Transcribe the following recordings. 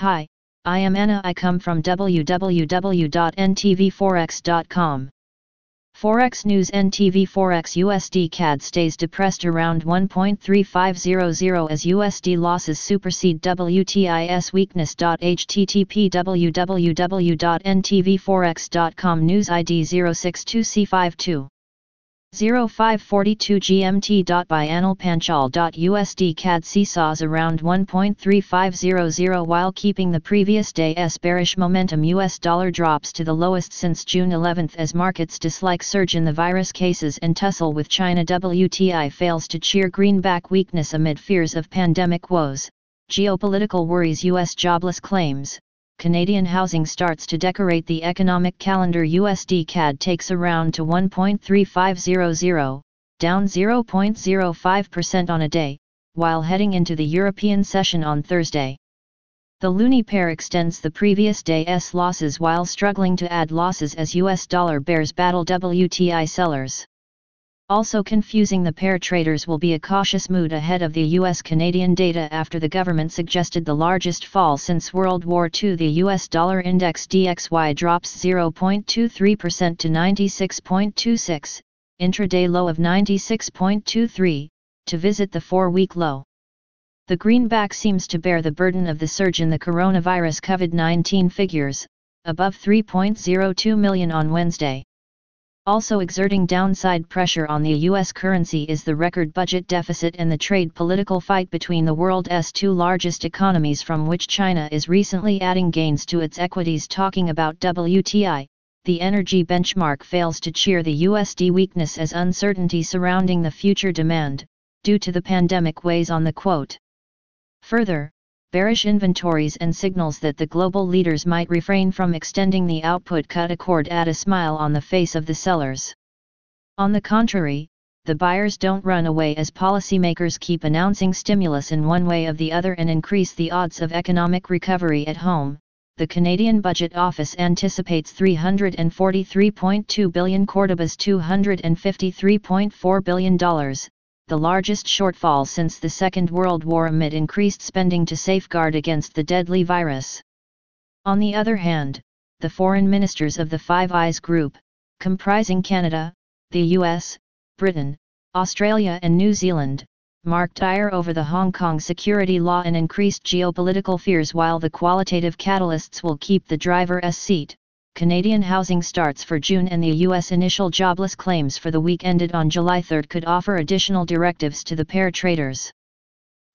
Hi, I am Anna. I come from www.NTVforex.com. Forex news. NTVforex USD CAD stays depressed around 1.3500 as USD losses supersede WTI's weakness. http www.ntvforex.com news ID 062C52 0542 GMT. By Anil Panchal. USD CAD seesaws around 1.3500 while keeping the previous day's bearish momentum. US dollar drops to the lowest since June 11 as markets dislike surge in the virus cases and tussle with China. WTI fails to cheer greenback weakness amid fears of pandemic woes, geopolitical worries. US jobless claims. Canadian housing starts to decorate the economic calendar. USD CAD takes around to 1.3500, down 0.05% on a day, while heading into the European session on Thursday. The loonie pair extends the previous day's losses while struggling to add losses as US dollar bears battle WTI sellers. Also confusing the pair, traders will be a cautious mood ahead of the US-Canadian data after the government suggested the largest fall since World War II. The US dollar index DXY drops 0.23% to 96.26, intraday low of 96.23, to visit the 4-week low. The greenback seems to bear the burden of the surge in the coronavirus COVID-19 figures, above 3.02 million on Wednesday. Also exerting downside pressure on the US currency is the record budget deficit and the trade political fight between the world's two largest economies, from which China is recently adding gains to its equities. Talking about WTI, the energy benchmark fails to cheer the USD weakness as uncertainty surrounding the future demand, due to the pandemic, weighs on the quote. Further, bearish inventories and signals that the global leaders might refrain from extending the output cut accord add a smile on the face of the sellers. On the contrary, the buyers don't run away as policymakers keep announcing stimulus in one way or the other and increase the odds of economic recovery at home. The Canadian Budget Office anticipates $343.2 billion, Cordobas $253.4 billion, the largest shortfall since the Second World War amid increased spending to safeguard against the deadly virus. On the other hand, the foreign ministers of the Five Eyes Group, comprising Canada, the US, Britain, Australia and New Zealand, marked ire over the Hong Kong security law and increased geopolitical fears. While the qualitative catalysts will keep the driver's seat, Canadian housing starts for June and the U.S. initial jobless claims for the week ended on July 3 could offer additional directives to the pair traders.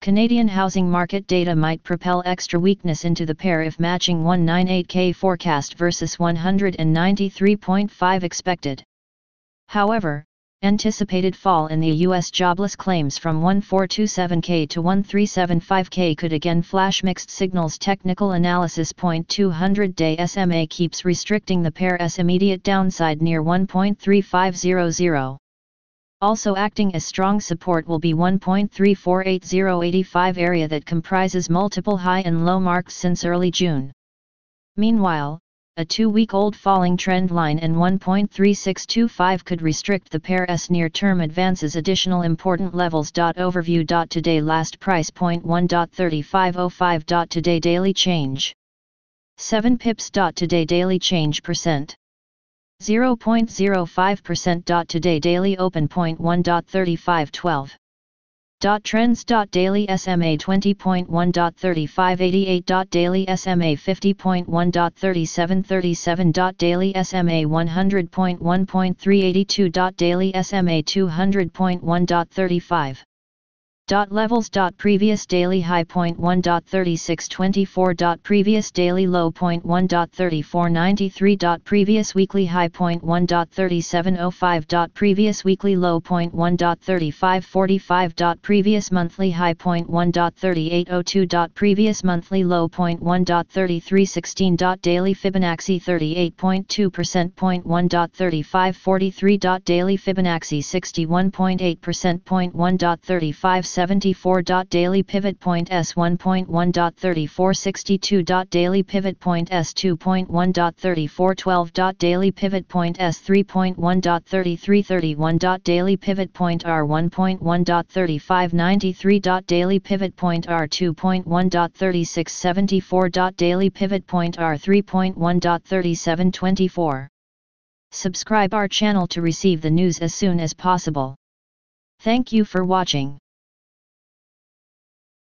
Canadian housing market data might propel extra weakness into the pair if matching 198K forecast versus 193.5 expected. However, anticipated fall in the U.S. jobless claims from 1427K to 1375K could again flash mixed signals. Technical analysis point: 200-day SMA keeps restricting the pair's immediate downside near 1.3500. Also acting as strong support will be 1.348085 area that comprises multiple high and low marks since early June. Meanwhile, a 2-week-old falling trend line and 1.3625 could restrict the pair's near-term advances. Additional important levels. Overview. Today last price point 1.3505. Today daily change 7 pips. Today daily change percent 0.05%. Today daily open point 1.3512. Trends. Daily SMA 20.1.3588. Daily SMA 50.1.3737. Daily SMA 100.1.382. Daily SMA 200.1.35. Levels. Previous daily high point 1.3624. Previous daily low point 1.3493. Previous weekly high point 1.3705. Previous weekly low point 1.3545. Previous monthly high point 1.3802. Previous monthly low point 1.3316. Daily Fibonacci 38.2% point 1.3543. Daily Fibonacci 61.8% point 1.35 S2.1.3674. Daily pivot point S1.1.3462. Daily pivot point S2.1.3412. Daily pivot point S3.1.3331. Daily pivot point R1.1.3593. Daily pivot point R2.1.3674. Daily pivot point R3.1.3724. Subscribe our channel to receive the news as soon as possible. Thank you for watching.